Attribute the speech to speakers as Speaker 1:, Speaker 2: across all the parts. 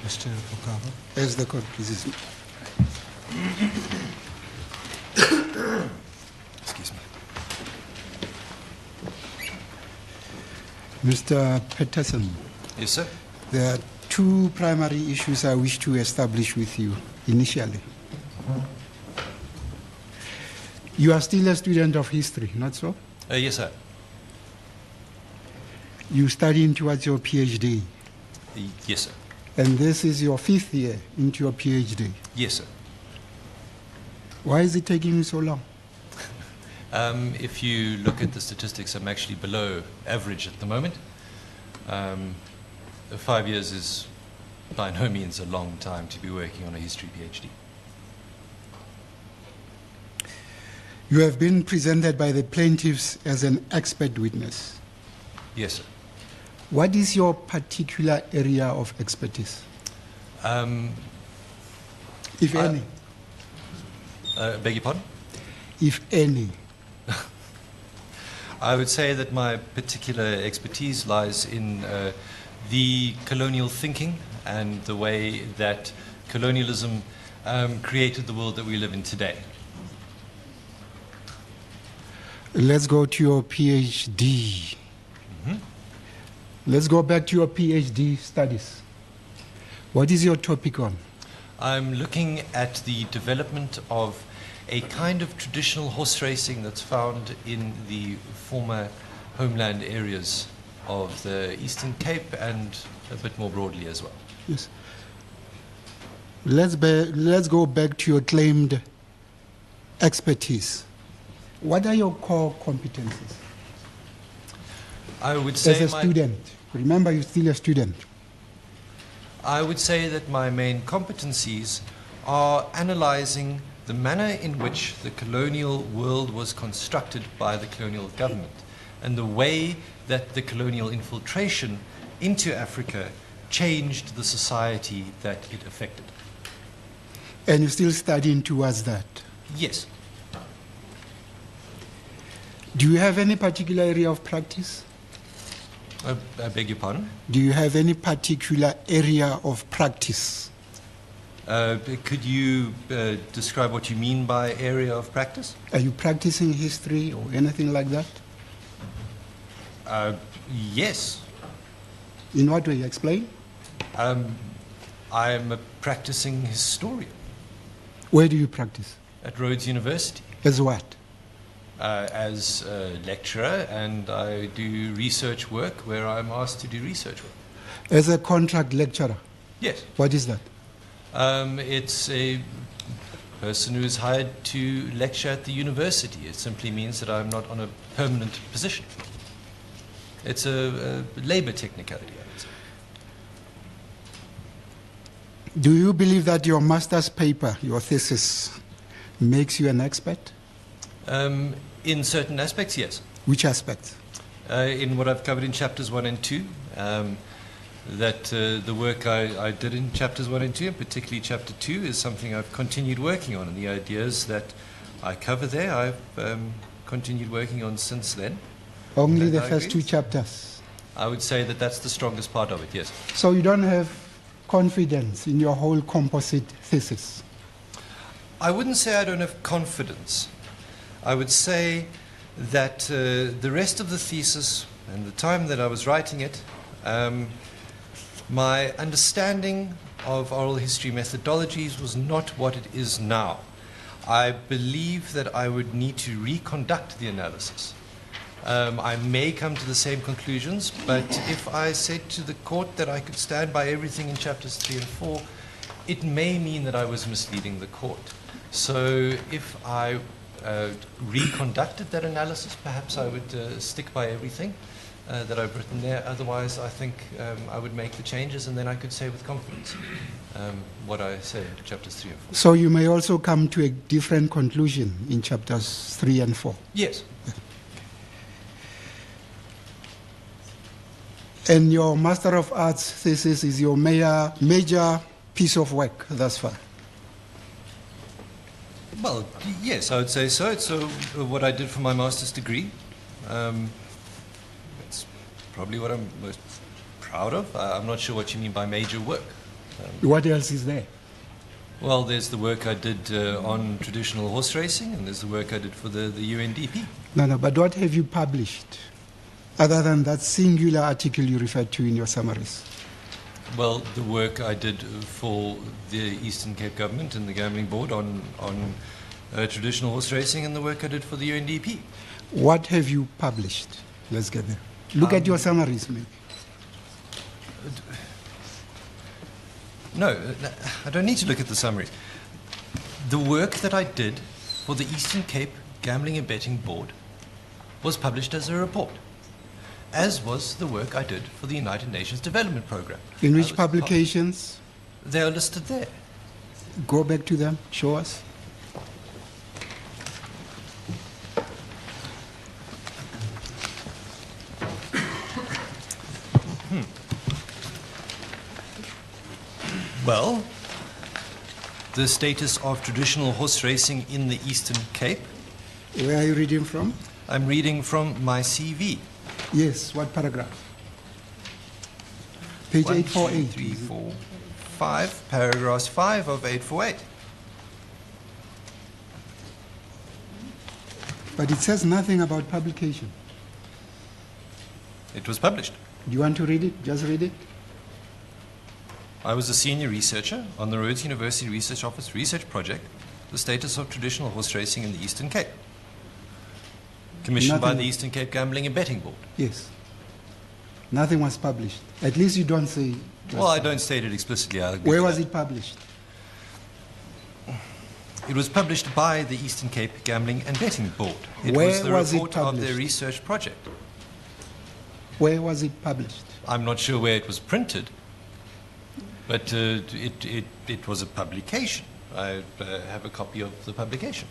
Speaker 1: Mr. Bokaba.
Speaker 2: As the court pleases.
Speaker 1: Excuse me.
Speaker 2: Mr. Peterson,
Speaker 1: Yes, sir.
Speaker 2: there are two primary issues I wish to establish with you initially. You are still a student of history, not so?
Speaker 1: Yes, sir.
Speaker 2: You studying towards your PhD,
Speaker 1: Yes, sir.
Speaker 2: and this is your 5th year into your PhD.
Speaker 1: Yes, sir.
Speaker 2: Why is it taking you so long?
Speaker 1: If you look at the statistics, I'm actually below average at the moment. 5 years is by no means a long time to be working on a history PhD.
Speaker 2: You have been presented by the plaintiffs as an expert witness.
Speaker 1: Yes, sir.
Speaker 2: What is your particular area of expertise, if any?
Speaker 1: Beg your pardon?
Speaker 2: If any.
Speaker 1: I would say that my particular expertise lies in the colonial thinking and the way that colonialism created the world that we live in today.
Speaker 2: Let's go to your PhD. Let's go back to your PhD studies. What is your topic on?
Speaker 1: I'm looking at the development of a kind of traditional horse racing that's found in the former homeland areas of the Eastern Cape and a bit more broadly as well.
Speaker 2: Yes. Let's go back to your claimed expertise. What are your core competencies?
Speaker 1: I would say
Speaker 2: as a student, remember you're still a student.
Speaker 1: I would say that my main competencies are analyzing the manner in which the colonial world was constructed by the colonial government and the way that the colonial infiltration into Africa changed the society that it affected.
Speaker 2: And you're still studying towards that?
Speaker 1: Yes.
Speaker 2: Do you have any particular area of practice?
Speaker 1: I beg your pardon?
Speaker 2: Do you have any particular area of practice?
Speaker 1: Could you describe what you mean by area of practice?
Speaker 2: Are you practicing history or anything like that?
Speaker 1: Yes.
Speaker 2: In what way? Explain.
Speaker 1: I am a practicing historian.
Speaker 2: Where do you practice?
Speaker 1: At Rhodes University.
Speaker 2: As what?
Speaker 1: As a lecturer, and I do research work where I'm asked to do research work.
Speaker 2: As a contract lecturer?
Speaker 1: Yes.
Speaker 2: What is that?
Speaker 1: It's a person who is hired to lecture at the university. It simply means that I'm not on a permanent position. It's a labor technicality, I would say.
Speaker 2: Do you believe that your master's paper, your thesis, makes you an expert?
Speaker 1: In certain aspects, yes.
Speaker 2: Which aspects?
Speaker 1: In what I've covered in chapters 1 and 2, that the work I did in chapters 1 and 2, and particularly chapter 2, is something I've continued working on. And the ideas that I cover there, I've continued working on since then.
Speaker 2: Only the first 2 chapters?
Speaker 1: I would say that that's the strongest part of it, yes.
Speaker 2: So you don't have confidence in your whole composite thesis?
Speaker 1: I wouldn't say I don't have confidence. I would say that the rest of the thesis and the time that I was writing it, my understanding of oral history methodologies was not what it is now. I believe that I would need to reconduct the analysis. I may come to the same conclusions, but if I said to the court that I could stand by everything in chapters 3 and 4, it may mean that I was misleading the court. So if I reconducted that analysis, perhaps I would stick by everything that I've written there. Otherwise, I think I would make the changes, and then I could say with confidence what I say in chapters 3 and 4.
Speaker 2: So you may also come to a different conclusion in chapters 3 and 4?
Speaker 1: Yes.
Speaker 2: And your Master of Arts thesis is your major piece of work thus far?
Speaker 1: Well, yes, I would say so. It's what I did for my master's degree. It's probably what I'm most proud of. I'm not sure what you mean by major work.
Speaker 2: What else is there?
Speaker 1: Well, there's the work I did on traditional horse racing, and there's the work I did for the UNDP.
Speaker 2: No, but what have you published other than that singular article you referred to in your summaries?
Speaker 1: Well, the work I did for the Eastern Cape government and the Gambling Board on traditional horse racing, and the work I did for the UNDP.
Speaker 2: What have you published? Let's get there. Look at your summaries, maybe.
Speaker 1: No, I don't need to look at the summaries. The work that I did for the Eastern Cape Gambling and Betting Board was published as a report, as was the work I did for the United Nations Development Programme.
Speaker 2: In which publications?
Speaker 1: They are listed there.
Speaker 2: Go back to them, show us.
Speaker 1: Well, the status of traditional horse racing in the Eastern Cape.
Speaker 2: Where are you reading from?
Speaker 1: I'm reading from my CV.
Speaker 2: Yes, what paragraph? Page 848.
Speaker 1: 1, 2, 3, 4, 5, paragraphs 5 of 848.
Speaker 2: But it says nothing about publication.
Speaker 1: It was published.
Speaker 2: Do you want to read it? Just read it.
Speaker 1: I was a senior researcher on the Rhodes University Research Office research project, the status of traditional horse racing in the Eastern Cape, commissioned by the Eastern Cape Gambling and Betting Board.
Speaker 2: Yes. Nothing was published. At least you don't say.
Speaker 1: Well, I don't state it explicitly.
Speaker 2: Where was it published?
Speaker 1: It was published by the Eastern Cape Gambling and Betting Board. It
Speaker 2: Where
Speaker 1: was the
Speaker 2: was it
Speaker 1: report of
Speaker 2: published?
Speaker 1: their research project.
Speaker 2: Where was it published?
Speaker 1: I'm not sure where it was printed, but it was a publication. I have a copy of the publication.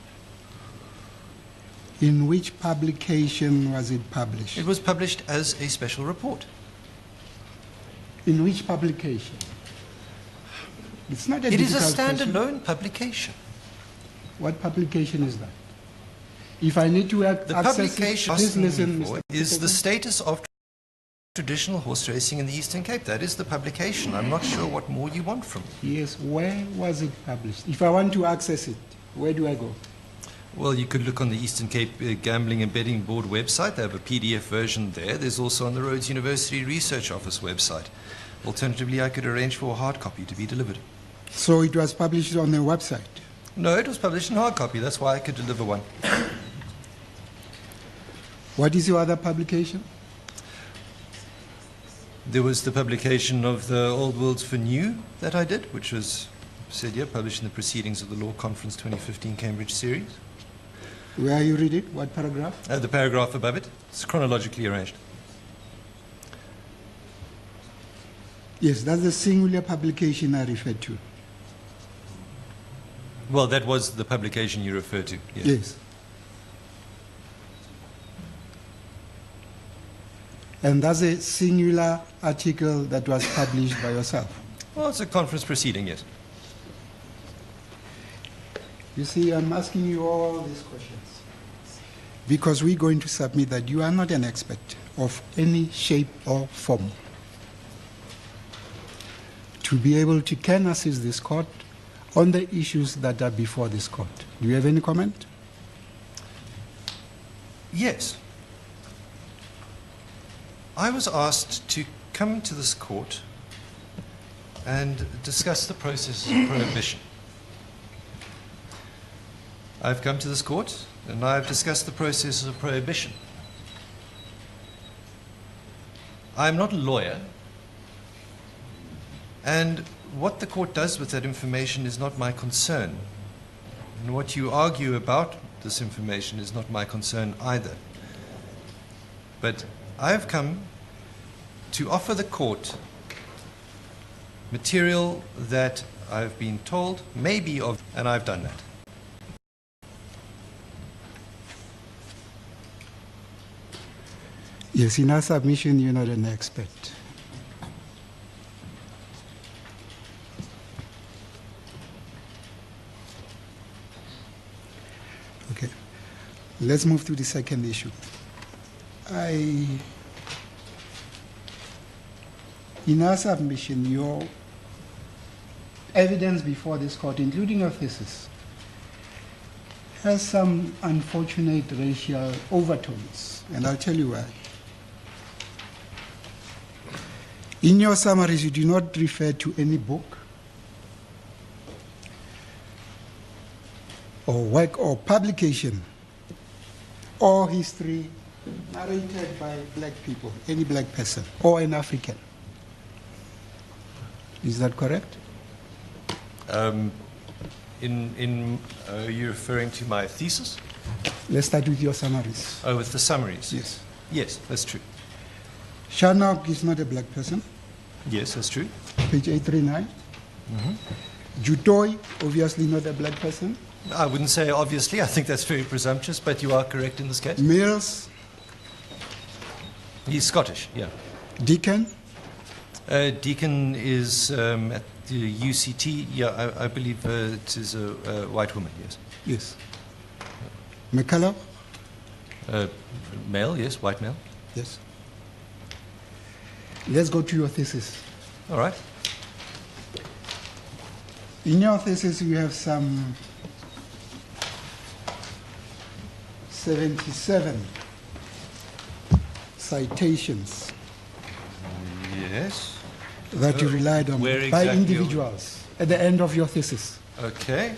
Speaker 2: In which publication was it published?
Speaker 1: It was published as a special report.
Speaker 2: In which publication? It's not a
Speaker 1: It is a
Speaker 2: difficult question.
Speaker 1: standalone publication.
Speaker 2: What publication is that? If I need to
Speaker 1: The
Speaker 2: access
Speaker 1: publication
Speaker 2: it, please listen, Mr.
Speaker 1: is the status of traditional horse racing in the Eastern Cape. That is the publication. I'm not sure what more you want from me.
Speaker 2: Yes, where was it published? If I want to access it, where do I go?
Speaker 1: Well, you could look on the Eastern Cape Gambling and Betting Board website. They have a PDF version there. There's also on the Rhodes University Research Office website. Alternatively, I could arrange for a hard copy to be delivered.
Speaker 2: So it was published on the website?
Speaker 1: No, it was published in hard copy. That's why I could deliver one.
Speaker 2: What is your other publication?
Speaker 1: There was the publication of the Old Worlds for New that I did, which was said here, published in the Proceedings of the Law Conference 2015 Cambridge series.
Speaker 2: Where are you reading? What paragraph?
Speaker 1: The paragraph above it. It's chronologically arranged.
Speaker 2: Yes, that's the singular publication I referred to.
Speaker 1: Well, that was the publication you referred to. Yes.
Speaker 2: Yes. And that's a singular article that was published by yourself.
Speaker 1: Well, it's a conference proceeding, yes.
Speaker 2: You see, I'm asking you all these questions because we're going to submit that you are not an expert of any shape or form to be able to can assist this court on the issues that are before this court. Do you have any comment?
Speaker 1: Yes. I was asked to come to this court and discuss the process of prohibition. I've come to this court and I've discussed the process of prohibition. I'm not a lawyer, and what the court does with that information is not my concern. And what you argue about this information is not my concern either. But I have come to offer the court material that I've been told may be of, and I've done that.
Speaker 2: Yes, in our submission, you're not an expert. Okay. Let's move to the second issue. In our submission, evidence before this court, including your thesis, has some unfortunate racial overtones, and I'll tell you why. In your summaries, you do not refer to any book or work or publication or history narrated by black people, any black person, or an African. Is that correct?
Speaker 1: You're referring to my thesis?
Speaker 2: Let's start with your summaries.
Speaker 1: Oh, with the summaries?
Speaker 2: Yes.
Speaker 1: Yes, that's true.
Speaker 2: Shanok is not a black person.
Speaker 1: Yes, that's true.
Speaker 2: Page 839. Jutoi, obviously not a black person.
Speaker 1: I wouldn't say obviously. I think that's very presumptuous, but you are correct in this case.
Speaker 2: Mills.
Speaker 1: He's Scottish, yeah.
Speaker 2: Deacon.
Speaker 1: Deacon is at the UCT. Yeah, I believe it is a white woman, yes.
Speaker 2: Yes. McCullough.
Speaker 1: Male, yes, white male.
Speaker 2: Yes. Let's go to your thesis.
Speaker 1: All right.
Speaker 2: In your thesis, you have some 77 citations.
Speaker 1: Yes.
Speaker 2: That you relied on
Speaker 1: Where
Speaker 2: by
Speaker 1: exactly
Speaker 2: individuals at the end of your thesis.
Speaker 1: Okay.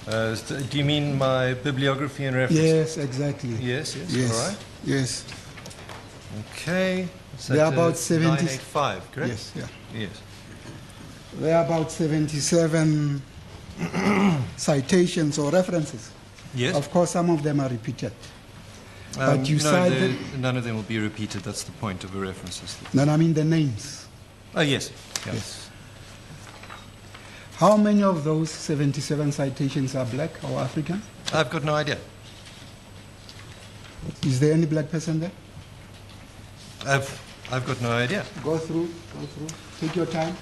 Speaker 1: Do you mean my bibliography and references?
Speaker 2: Yes, exactly.
Speaker 1: Yes, yes,
Speaker 2: Yes.
Speaker 1: all right.
Speaker 2: Yes.
Speaker 1: Okay.
Speaker 2: There are about 70.
Speaker 1: 985, correct?
Speaker 2: Yes, yeah.
Speaker 1: Yes.
Speaker 2: There are about 77 citations or references.
Speaker 1: Yes.
Speaker 2: Of course, some of them are repeated. But you cited...
Speaker 1: None of them will be repeated. That's the point of a reference list.
Speaker 2: No, I mean the names.
Speaker 1: Oh, yes. Yeah.
Speaker 2: Yes. How many of those 77 citations are black or African?
Speaker 1: I've got no idea.
Speaker 2: Is there any black person there?
Speaker 1: I've got no idea.
Speaker 2: Go through. Take your time.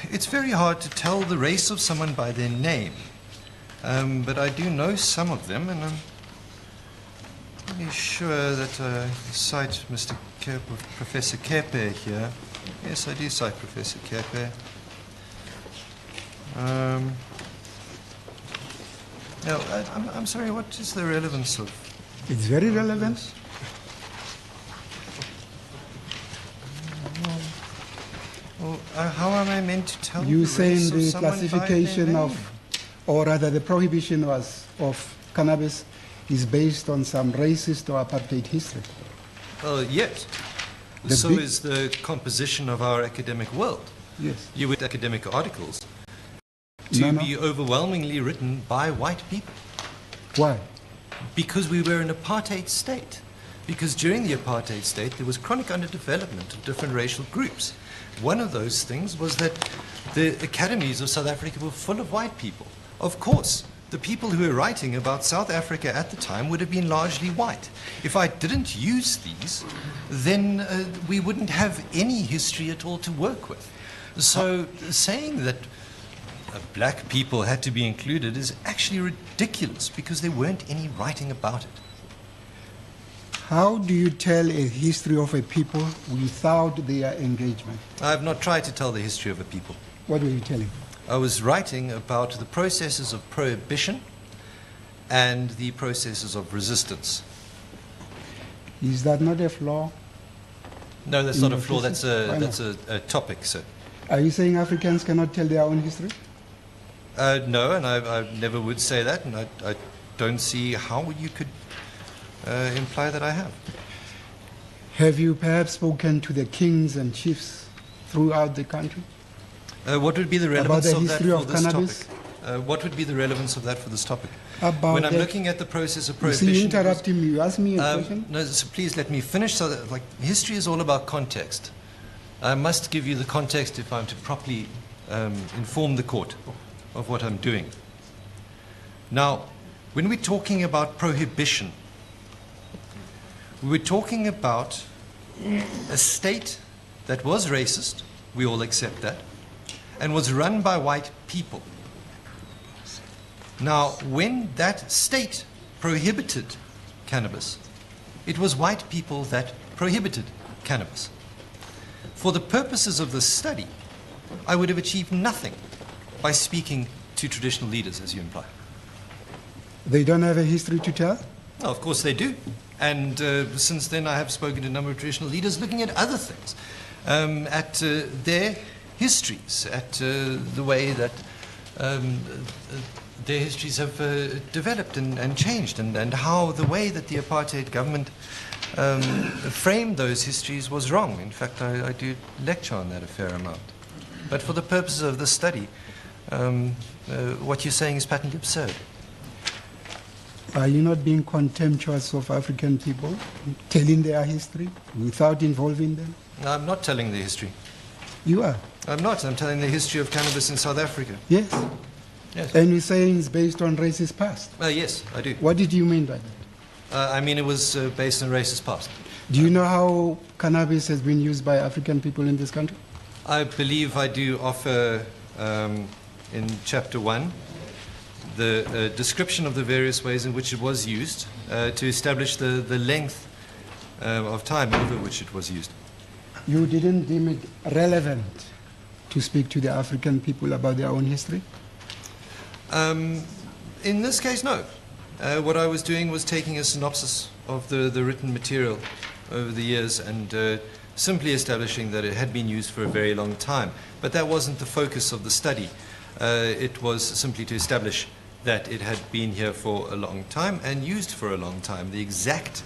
Speaker 1: It's very hard to tell the race of someone by their name. But I do know some of them, and I'm pretty sure that I cite Professor Kepe here. Yes, I do cite Professor Kepe. Now, I'm sorry, what is the relevance of...
Speaker 2: It's very relevant.
Speaker 1: This? Well, how am I meant to tell
Speaker 2: You
Speaker 1: the
Speaker 2: say
Speaker 1: race
Speaker 2: in
Speaker 1: of
Speaker 2: the
Speaker 1: someone by their
Speaker 2: classification
Speaker 1: name?
Speaker 2: of, or rather the prohibition of cannabis is based on some racist or apartheid history.
Speaker 1: Well, yes. So is the composition of our academic world.
Speaker 2: Yes.
Speaker 1: You with academic articles to be overwhelmingly written by white people.
Speaker 2: Why?
Speaker 1: Because we were an apartheid state. Because during the apartheid state there was chronic underdevelopment of different racial groups. One of those things was that the academies of South Africa were full of white people. Of course, the people who were writing about South Africa at the time would have been largely white. If I didn't use these, then we wouldn't have any history at all to work with. So saying that black people had to be included is actually ridiculous because there weren't any writing about it.
Speaker 2: How do you tell a history of a people without their engagement?
Speaker 1: I have not tried to tell the history of a people.
Speaker 2: What were you telling?
Speaker 1: I was writing about the processes of prohibition and the processes of resistance.
Speaker 2: Is that not a flaw?
Speaker 1: No, that's not a flaw. That's a topic, sir.
Speaker 2: Are you saying Africans cannot tell their own history?
Speaker 1: No, and I never would say that, and I don't see how you could imply that I have.
Speaker 2: Have you perhaps spoken to the kings and chiefs throughout the country?
Speaker 1: What would be the relevance
Speaker 2: about the
Speaker 1: of that
Speaker 2: history
Speaker 1: for
Speaker 2: of
Speaker 1: this
Speaker 2: cannabis?
Speaker 1: topic? What would be the relevance of that for this topic?
Speaker 2: About
Speaker 1: when I'm looking at the process of prohibition...
Speaker 2: You see, you interrupting me. You asked me a question?
Speaker 1: No, so please let me finish. So that, history is all about context. I must give you the context if I'm to properly inform the court of what I'm doing. Now, when we're talking about prohibition, we're talking about a state that was racist, we all accept that, and was run by white people. Now, when that state prohibited cannabis, it was white people that prohibited cannabis. For the purposes of this study, I would have achieved nothing by speaking to traditional leaders, as you imply.
Speaker 2: They don't have a history to tell?
Speaker 1: No, of course they do. And since then I have spoken to a number of traditional leaders looking at other things, at their histories, at the way that their histories have developed and changed, and how the way that the apartheid government framed those histories was wrong. In fact, I do lecture on that a fair amount. But for the purposes of this study, what you're saying is patently absurd.
Speaker 2: Are you not being contemptuous of African people, telling their history without involving them?
Speaker 1: No, I'm not telling the history.
Speaker 2: You are.
Speaker 1: I'm not. I'm telling the history of cannabis in South Africa.
Speaker 2: Yes.
Speaker 1: Yes.
Speaker 2: And you're saying it's based on racist past.
Speaker 1: Yes, I do.
Speaker 2: What did you mean by that?
Speaker 1: I mean it was based on racist past.
Speaker 2: Do you know how cannabis has been used by African people in this country?
Speaker 1: I believe I do offer in Chapter 1 the description of the various ways in which it was used to establish the length of time over which it was used.
Speaker 2: You didn't deem it relevant to speak to the African people about their own history?
Speaker 1: In this case, no. What I was doing was taking a synopsis of the written material over the years and simply establishing that it had been used for a very long time. But that wasn't the focus of the study. It was simply to establish that it had been here for a long time and used for a long time. The exact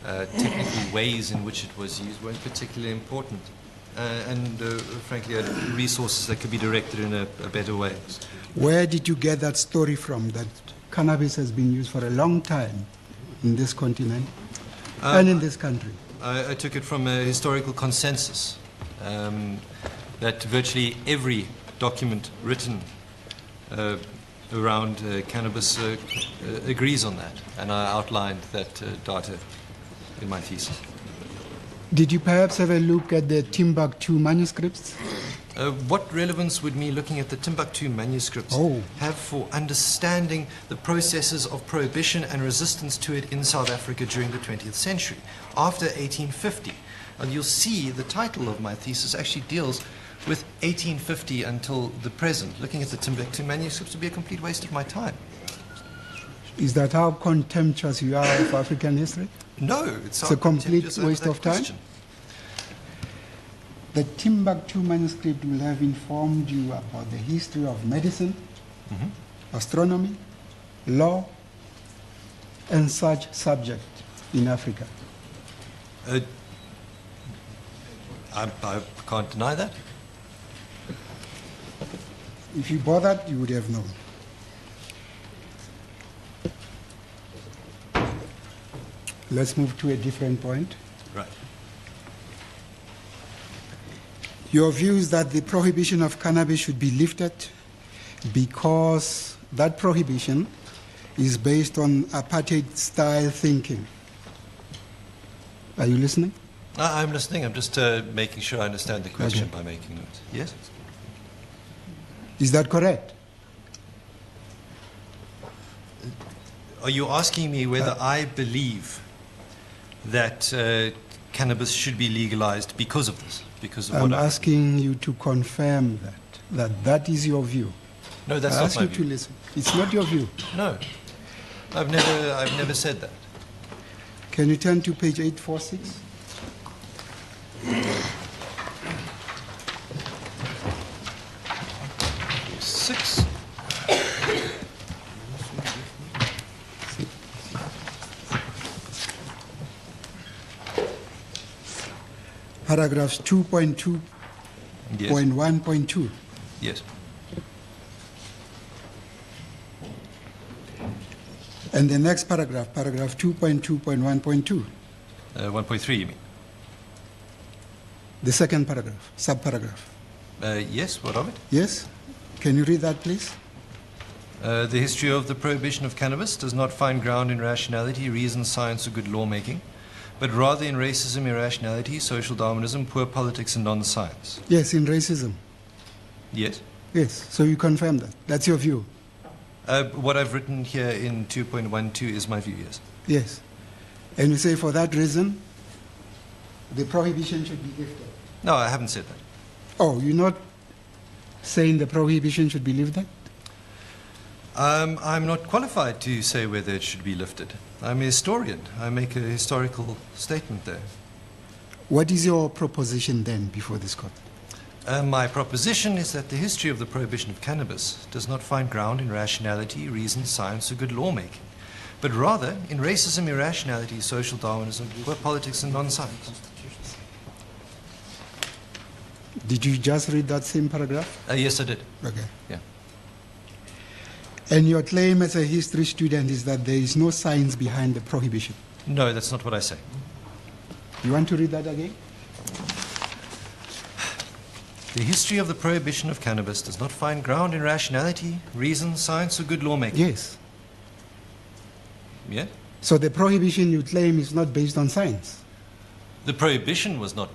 Speaker 1: technical ways in which it was used weren't particularly important. And frankly, resources that could be directed in a better way.
Speaker 2: Where did you get that story from, that cannabis has been used for a long time in this continent and in this country?
Speaker 1: I took it from a historical consensus that virtually every document written around cannabis agrees on that, and I outlined that data in my thesis.
Speaker 2: Did you perhaps have a look at the Timbuktu manuscripts?
Speaker 1: What relevance would me looking at the Timbuktu manuscripts have for understanding the processes of prohibition and resistance to it in South Africa during the 20th century, after 1850? And you'll see the title of my thesis actually deals with 1850 until the present. Looking at the Timbuktu manuscripts would be a complete waste of my time.
Speaker 2: Is that how contemptuous you are of African history?
Speaker 1: No, it's
Speaker 2: a complete waste of time. The Timbuktu manuscript will have informed you about the history of medicine, astronomy, law, and such subject in Africa.
Speaker 1: I can't deny that.
Speaker 2: If you bothered, you would have known. Let's move to a different point.
Speaker 1: Right.
Speaker 2: Your view is that the prohibition of cannabis should be lifted because that prohibition is based on apartheid-style thinking. Are you listening?
Speaker 1: I'm listening. I'm just making sure I understand the question by making notes. Yes?
Speaker 2: Is that correct?
Speaker 1: Are you asking me whether I believe that cannabis should be legalized because of this? Because of
Speaker 2: I'm asking you to confirm that is your view.
Speaker 1: No, that's not my view.
Speaker 2: I ask you to listen. It's not your view.
Speaker 1: No, I've never said that.
Speaker 2: Can you turn to page 846? Paragraphs 2.2.1.2.
Speaker 1: Yes.
Speaker 2: And the next paragraph, paragraph 2.2.1.2.
Speaker 1: 1.3, you mean?
Speaker 2: The second paragraph, subparagraph.
Speaker 1: Yes, what of it?
Speaker 2: Yes. Can you read that, please?
Speaker 1: The history of the prohibition of cannabis does not find ground in rationality, reason, science, or good lawmaking, but rather in racism, irrationality, social Darwinism, poor politics, and non-science.
Speaker 2: Yes, in racism.
Speaker 1: Yes.
Speaker 2: Yes, so you confirm that. That's your view.
Speaker 1: What I've written here in 2.12 is my view, yes.
Speaker 2: Yes. And you say for that reason, the prohibition should be lifted.
Speaker 1: No, I haven't said that.
Speaker 2: Oh, you're not saying the prohibition should be lifted?
Speaker 1: I'm not qualified to say whether it should be lifted. I'm a historian. I make a historical statement there.
Speaker 2: What is your proposition then before this court?
Speaker 1: My proposition is that the history of the prohibition of cannabis does not find ground in rationality, reason, science, or good lawmaking, but rather in racism, irrationality, social Darwinism, poor politics, and non-science.
Speaker 2: Did you just read that same paragraph?
Speaker 1: Yes, I did.
Speaker 2: Okay.
Speaker 1: Yeah.
Speaker 2: And your claim as a history student is that there is no science behind the prohibition.
Speaker 1: No, that's not what I say.
Speaker 2: You want to read that again?
Speaker 1: The history of the prohibition of cannabis does not find ground in rationality, reason, science, or good lawmaking.
Speaker 2: Yes.
Speaker 1: Yeah?
Speaker 2: So the prohibition you claim is not based on science.
Speaker 1: The prohibition was not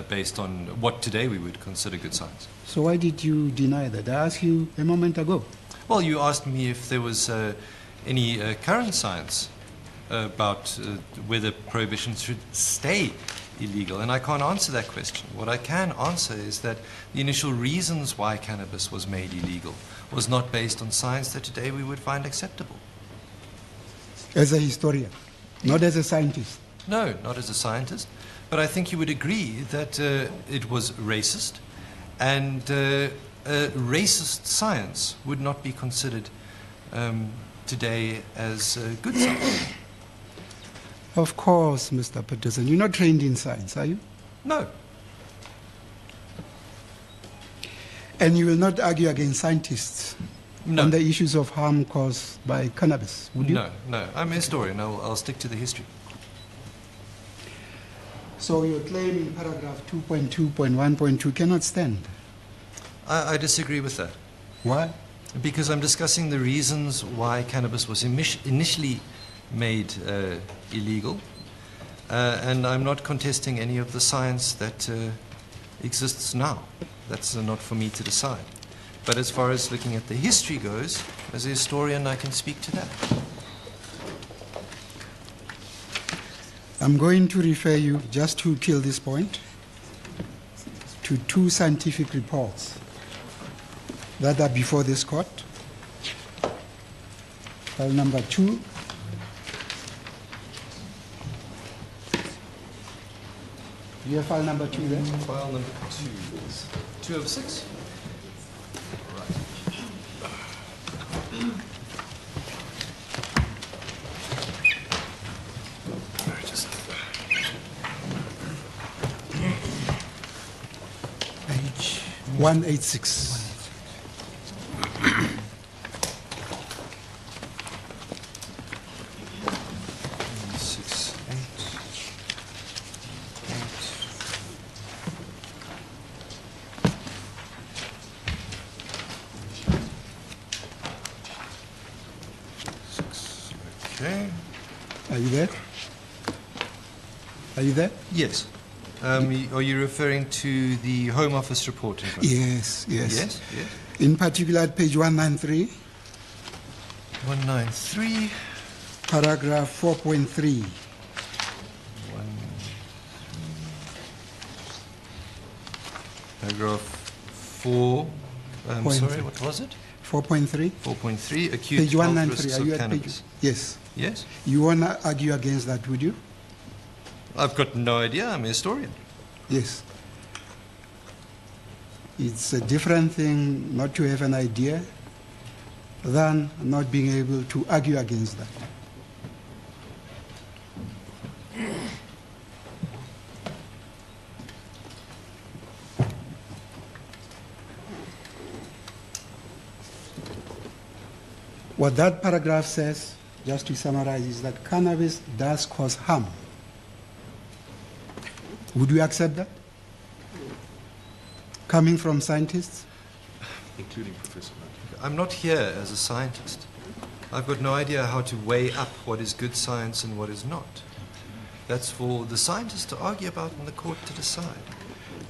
Speaker 1: based on what today we would consider good science.
Speaker 2: So why did you deny that? I asked you a moment ago.
Speaker 1: Well, you asked me if there was any current science about whether prohibition should stay illegal, and I can't answer that question. What I can answer is that the initial reasons why cannabis was made illegal was not based on science that today we would find acceptable.
Speaker 2: As a historian, not as a scientist.
Speaker 1: No, not as a scientist, but I think you would agree that it was racist, and racist science would not be considered today as good science.
Speaker 2: Of course, Mr. Peterson. You're not trained in science, are you?
Speaker 1: No.
Speaker 2: And you will not argue against scientists on the issues of harm caused by cannabis, would you?
Speaker 1: No, no. I'm a historian. I'll stick to the history.
Speaker 2: So your claim in paragraph 2.2.1.2 cannot stand.
Speaker 1: I disagree with that.
Speaker 2: Why?
Speaker 1: Because I'm discussing the reasons why cannabis was initially made illegal, and I'm not contesting any of the science that exists now. That's not for me to decide. But as far as looking at the history goes, as a historian, I can speak to that.
Speaker 2: I'm going to refer you, just to kill this point, to two scientific reports that are before this court. File number 2. Do you have file number 2 there?
Speaker 1: File number 2 of 6.
Speaker 2: Page 186. Okay. Are you there? Are you there?
Speaker 1: Yes. Are you referring to the Home Office report?
Speaker 2: Yes, yes.
Speaker 1: Yes, yes.
Speaker 2: In particular, at page 193.
Speaker 1: 193.
Speaker 2: Paragraph 4.3.
Speaker 1: Paragraph 4. I'm sorry, what was it?
Speaker 2: 4.3.
Speaker 1: 4.3. Acute
Speaker 2: Page
Speaker 1: health
Speaker 2: 193.
Speaker 1: risks
Speaker 2: Are you
Speaker 1: of
Speaker 2: at page?
Speaker 1: cannabis.
Speaker 2: Yes.
Speaker 1: Yes.
Speaker 2: You want to argue against that, would you?
Speaker 1: I've got no idea. I'm a historian.
Speaker 2: Yes. It's a different thing not to have an idea than not being able to argue against that. What that paragraph says, just to summarize, is that cannabis does cause harm. Would you accept that? Coming from scientists?
Speaker 1: Including Professor Matt. I'm not here as a scientist. I've got no idea how to weigh up what is good science and what is not. That's for the scientists to argue about and the court to decide.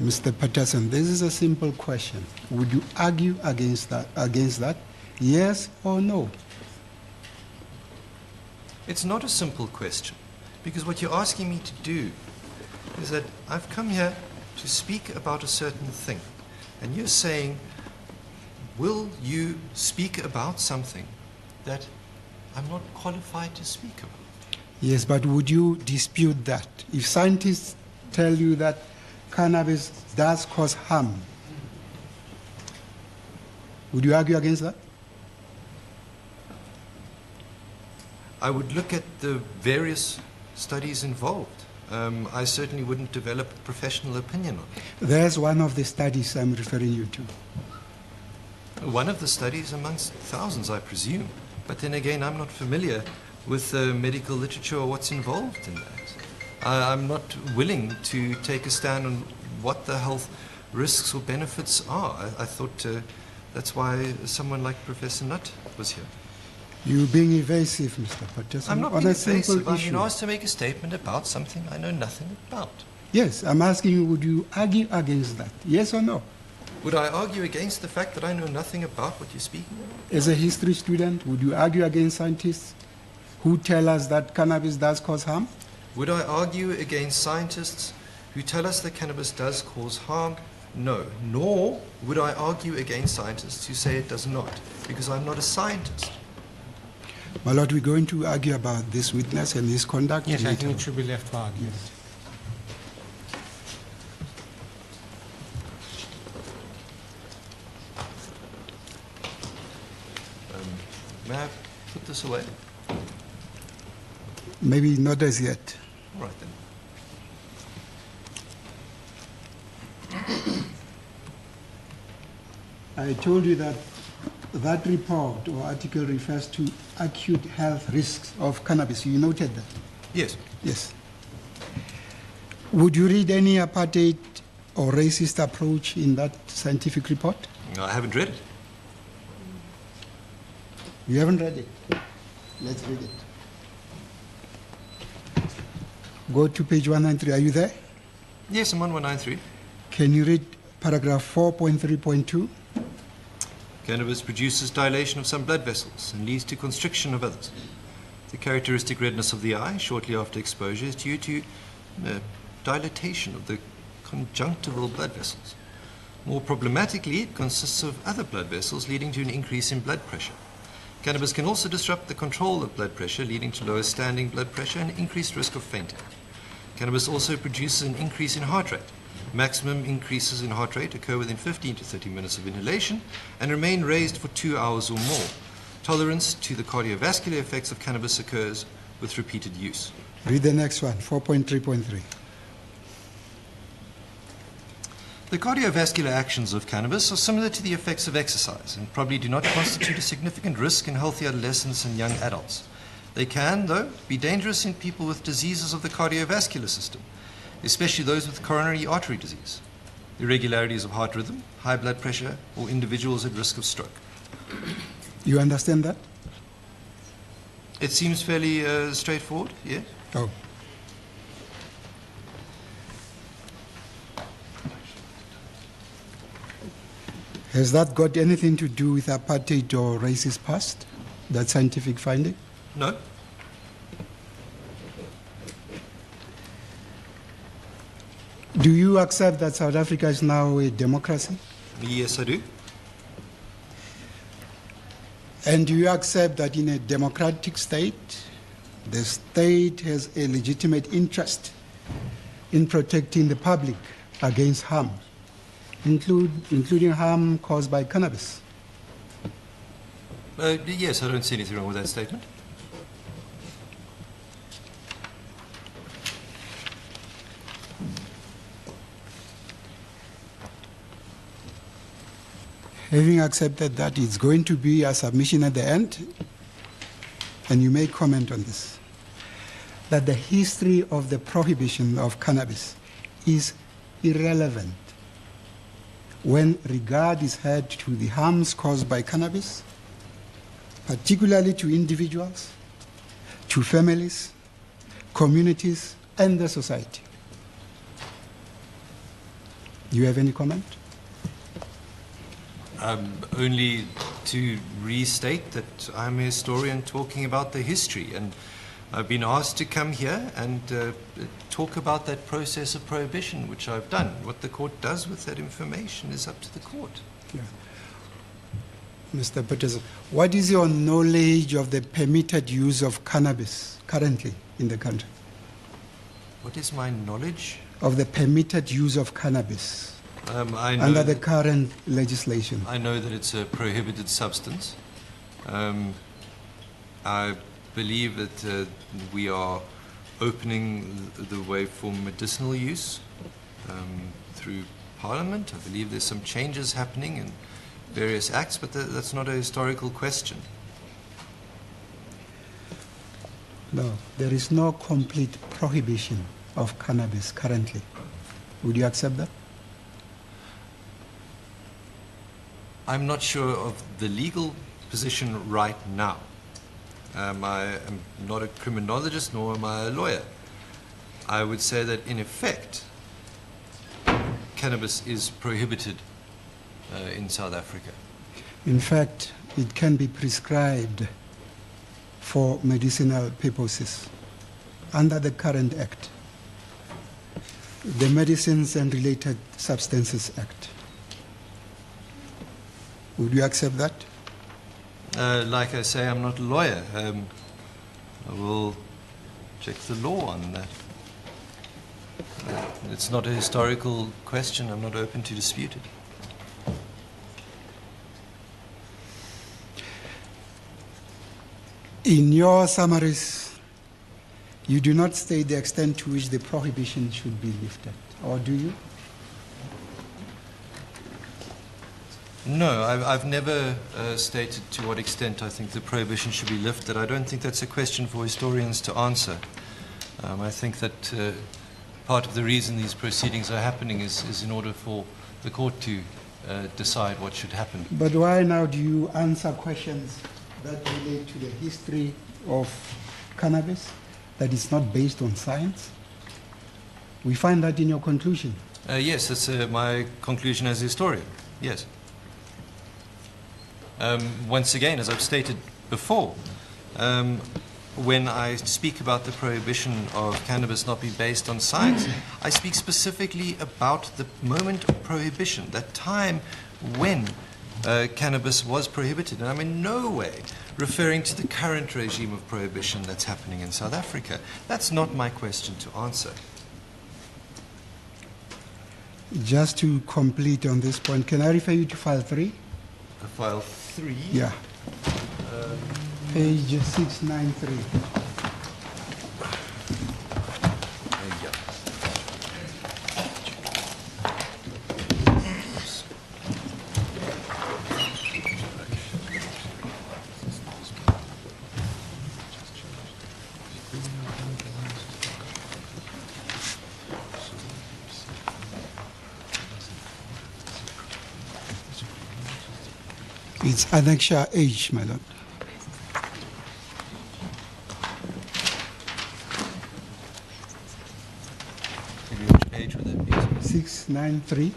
Speaker 2: Mr. Patterson, this is a simple question. Would you argue against that? Yes or no?
Speaker 1: It's not a simple question, because what you're asking me to do is that I've come here to speak about a certain thing, and you're saying will you speak about something that I'm not qualified to speak about?
Speaker 2: Yes, but would you dispute that? If scientists tell you that cannabis does cause harm, would you argue against that?
Speaker 1: I would look at the various studies involved. I certainly wouldn't develop a professional opinion on it.
Speaker 2: There's one of the studies I'm referring you to.
Speaker 1: One of the studies amongst thousands, I presume. But then again, I'm not familiar with the medical literature or what's involved in that. I'm not willing to take a stand on what the health risks or benefits are. I thought that's why someone like Professor Nutt was here.
Speaker 2: You're being evasive, Mr. Patterson.
Speaker 1: I'm not
Speaker 2: on
Speaker 1: being
Speaker 2: a simple
Speaker 1: evasive. I've
Speaker 2: issue.
Speaker 1: been asked to make a statement about something I know nothing about.
Speaker 2: Yes, I'm asking you, would you argue against that? Yes or no?
Speaker 1: Would I argue against the fact that I know nothing about what you're speaking about?
Speaker 2: As a history student, would you argue against scientists who tell us that cannabis does cause harm?
Speaker 1: Would I argue against scientists who tell us that cannabis does cause harm? No. Nor would I argue against scientists who say it does not, because I'm not a scientist.
Speaker 2: My Lord, we're going to argue about this witness and his conduct.
Speaker 3: Yes, I
Speaker 2: later.
Speaker 3: think it should be left for argument.
Speaker 2: Yes.
Speaker 1: May I put this away?
Speaker 2: Maybe not as yet.
Speaker 1: All right then.
Speaker 2: I told you that that report or article refers to acute health risks of cannabis. You noted that?
Speaker 1: Yes.
Speaker 2: Yes. Would you read any apartheid or racist approach in that scientific report?
Speaker 1: No, I haven't read it.
Speaker 2: You haven't read it? Let's read it. Go to page 193. Are you there?
Speaker 1: Yes, I'm on 193.
Speaker 2: Can you read paragraph 4.3.2?
Speaker 1: Cannabis produces dilation of some blood vessels and leads to constriction of others. The characteristic redness of the eye shortly after exposure is due to dilatation of the conjunctival blood vessels. More problematically, it consists of other blood vessels leading to an increase in blood pressure. Cannabis can also disrupt the control of blood pressure, leading to lower standing blood pressure and increased risk of fainting. Cannabis also produces an increase in heart rate. Maximum increases in heart rate occur within 15 to 30 minutes of inhalation and remain raised for 2 hours or more. Tolerance to the cardiovascular effects of cannabis occurs with repeated use.
Speaker 2: Read the next one, 4.3.3.
Speaker 1: The cardiovascular actions of cannabis are similar to the effects of exercise and probably do not constitute a significant risk in healthy adolescents and young adults. They can, though, be dangerous in people with diseases of the cardiovascular system, especially those with coronary artery disease, irregularities of heart rhythm, high blood pressure, or individuals at risk of stroke.
Speaker 2: You understand that?
Speaker 1: It seems fairly straightforward, yes?
Speaker 2: Oh. Has that got anything to do with apartheid or racist past, that scientific finding?
Speaker 1: No?
Speaker 2: Do you accept that South Africa is now a democracy?
Speaker 1: Yes, I do.
Speaker 2: And do you accept that in a democratic state, the state has a legitimate interest in protecting the public against harm, including harm caused by cannabis?
Speaker 1: Yes, I don't see anything wrong with that statement.
Speaker 2: Having accepted that, it's going to be a submission at the end, and you may comment on this, that the history of the prohibition of cannabis is irrelevant when regard is had to the harms caused by cannabis, particularly to individuals, to families, communities, and the society. Do you have any comment?
Speaker 1: Only to restate that I'm a historian talking about the history, and I've been asked to come here and talk about that process of prohibition, which I've done. What the court does with that information is up to the court.
Speaker 2: Yeah. Mr. Peterson, what is your knowledge of the permitted use of cannabis currently in the country?
Speaker 1: What is my knowledge?
Speaker 2: Of the permitted use of cannabis
Speaker 1: I know
Speaker 2: under the current legislation.
Speaker 1: I know that it's a prohibited substance. I believe that we are opening the way for medicinal use through Parliament. I believe there's some changes happening in various acts, but that's not a historical question.
Speaker 2: No, there is no complete prohibition of cannabis currently. Would you accept that?
Speaker 1: I'm not sure of the legal position right now. I am not a criminologist, nor am I a lawyer. I would say that in effect, cannabis is prohibited in South Africa.
Speaker 2: In fact, it can be prescribed for medicinal purposes under the current act, the Medicines and Related Substances Act. Would you accept that?
Speaker 1: Like I say, I'm not a lawyer. I will check the law on that. It's not a historical question. I'm not open to dispute it.
Speaker 2: In your summaries, you do not state the extent to which the prohibition should be lifted, or do you?
Speaker 1: No, I've never stated to what extent I think the prohibition should be lifted. I don't think that's a question for historians to answer. I think that part of the reason these proceedings are happening is in order for the court to decide what should happen.
Speaker 2: But why now do you answer questions that relate to the history of cannabis that is not based on science? We find that in your conclusion.
Speaker 1: Yes, that's my conclusion as a historian, yes. Once again, as I've stated before, when I speak about the prohibition of cannabis not being based on science, I speak specifically about the moment of prohibition, that time when cannabis was prohibited. And I'm in no way referring to the current regime of prohibition that's happening in South Africa. That's not my question to answer.
Speaker 2: Just to complete on this point, can I refer you to file 3?
Speaker 1: File 3?
Speaker 2: Yeah. Page 693.
Speaker 1: Yeah.
Speaker 2: It's Annexure H, my lord.
Speaker 1: Which page would that be?
Speaker 2: 693.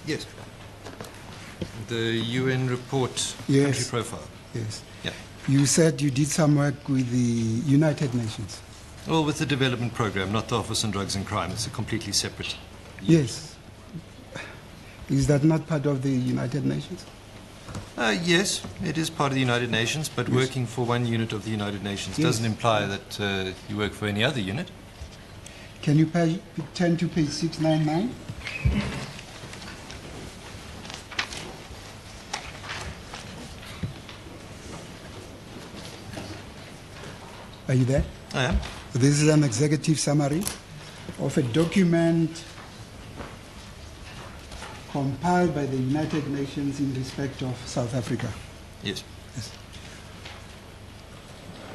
Speaker 1: Yes. The UN report,
Speaker 2: Yes.
Speaker 1: country profile.
Speaker 2: Yes.
Speaker 1: Yeah.
Speaker 2: You said you did some work with the United Nations.
Speaker 1: Well, with the development program, not the Office on Drugs and Crime. It's a completely separate unit.
Speaker 2: Yes. Is that not part of the United Nations?
Speaker 1: Yes, it is part of the United Nations, but working for one unit of the United Nations
Speaker 2: Yes.
Speaker 1: doesn't imply that you work for any other unit.
Speaker 2: Can you turn to page 699? Are you there?
Speaker 1: I am.
Speaker 2: This is an executive summary of a document compiled by the United Nations in respect of South Africa.
Speaker 1: Yes.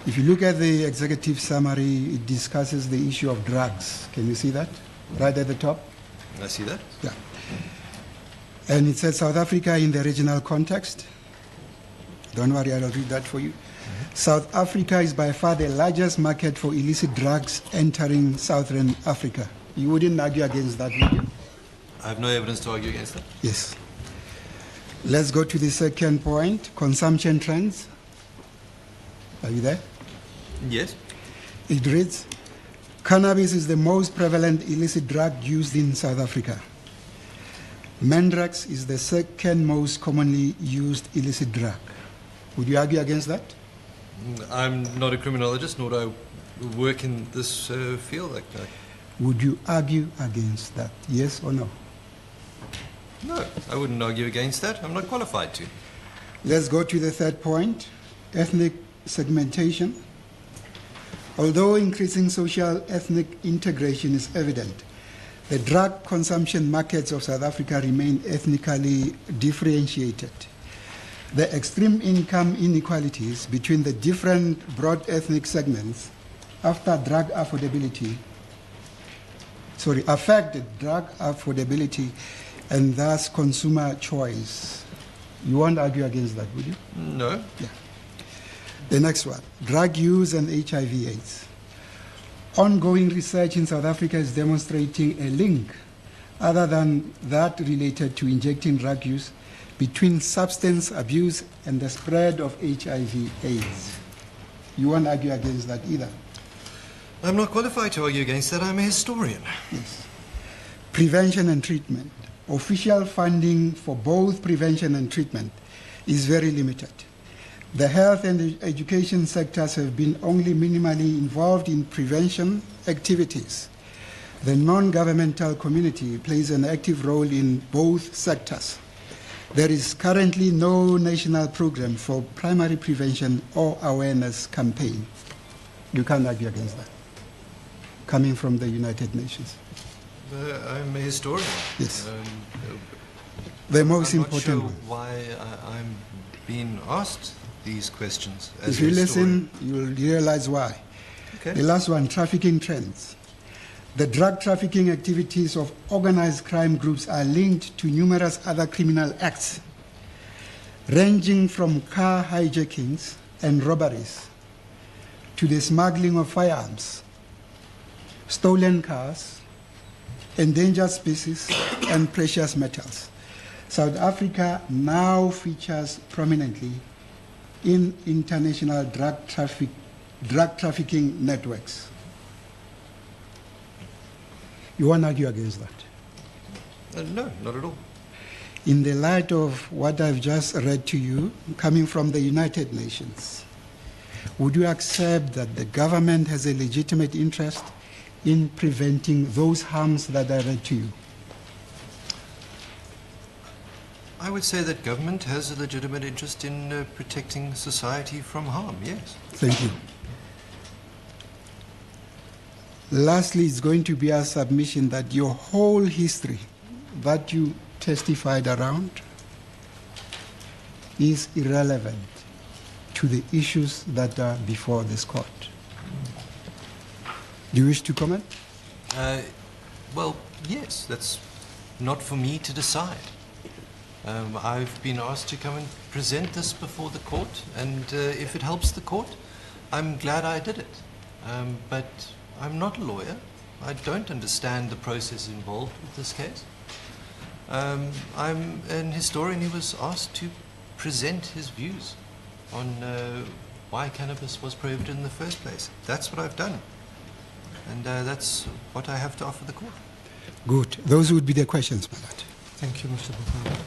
Speaker 2: If you look at the executive summary, it discusses the issue of drugs. Can you see that? Right at the top?
Speaker 1: I see that.
Speaker 2: Yeah. And it says South Africa in the regional context. Don't worry, I'll read that for you. South Africa is by far the largest market for illicit drugs entering Southern Africa. You wouldn't argue against that, would you?
Speaker 1: I have no evidence to argue against that.
Speaker 2: Yes. Let's go to the second point, consumption trends. Are you there?
Speaker 1: Yes.
Speaker 2: It reads, cannabis is the most prevalent illicit drug used in South Africa. Mandrax is the second most commonly used illicit drug. Would you argue against that?
Speaker 1: I'm not a criminologist, nor do I work in this field like that.
Speaker 2: Would you argue against that? Yes or no?
Speaker 1: No, I wouldn't argue against that. I'm not qualified to.
Speaker 2: Let's go to the third point, ethnic segmentation. Although increasing social ethnic integration is evident, the drug consumption markets of South Africa remain ethnically differentiated. The extreme income inequalities between the different broad ethnic segments affect drug affordability and thus consumer choice. You won't argue against that, would you?
Speaker 1: No.
Speaker 2: Yeah. The next one, drug use and HIV/AIDS. Ongoing research in South Africa is demonstrating a link, other than that related to injecting drug use, between substance abuse and the spread of HIV/AIDS. You won't argue against that either.
Speaker 1: I'm not qualified to argue against that. I'm a historian.
Speaker 2: Yes. Prevention and treatment. Official funding for both prevention and treatment is very limited. The health and education sectors have been only minimally involved in prevention activities. The non-governmental community plays an active role in both sectors. There is currently no national program for primary prevention or awareness campaign. You can't argue against that, coming from the United Nations.
Speaker 1: I'm a historian.
Speaker 2: Yes. The most
Speaker 1: I'm
Speaker 2: important
Speaker 1: not
Speaker 2: one.
Speaker 1: sure why I'm being asked these questions. As
Speaker 2: If you
Speaker 1: a historian.
Speaker 2: listen, you'll realize why.
Speaker 1: Okay.
Speaker 2: The last one, trafficking trends. The drug trafficking activities of organized crime groups are linked to numerous other criminal acts, ranging from car hijackings and robberies to the smuggling of firearms, stolen cars, endangered species, and precious metals. South Africa now features prominently in international drug trafficking networks. You won't argue against that?
Speaker 1: No, not at all.
Speaker 2: In the light of what I've just read to you, coming from the United Nations, would you accept that the government has a legitimate interest in preventing those harms that I read to you?
Speaker 1: I would say that government has a legitimate interest in protecting society from harm, yes.
Speaker 2: Thank you. Lastly, it's going to be a submission that your whole history that you testified around is irrelevant to the issues that are before this court. Do you wish to comment?
Speaker 1: Well, yes, that's not for me to decide. I've been asked to come and present this before the court, and if it helps the court, I'm glad I did it. But I'm not a lawyer. I don't understand the process involved with this case. I'm an historian who was asked to present his views on why cannabis was prohibited in the first place. That's what I've done. And that's what I have to offer the court.
Speaker 2: Good. Those would be the questions, my lord.
Speaker 3: Thank you, Mr. Bokaba.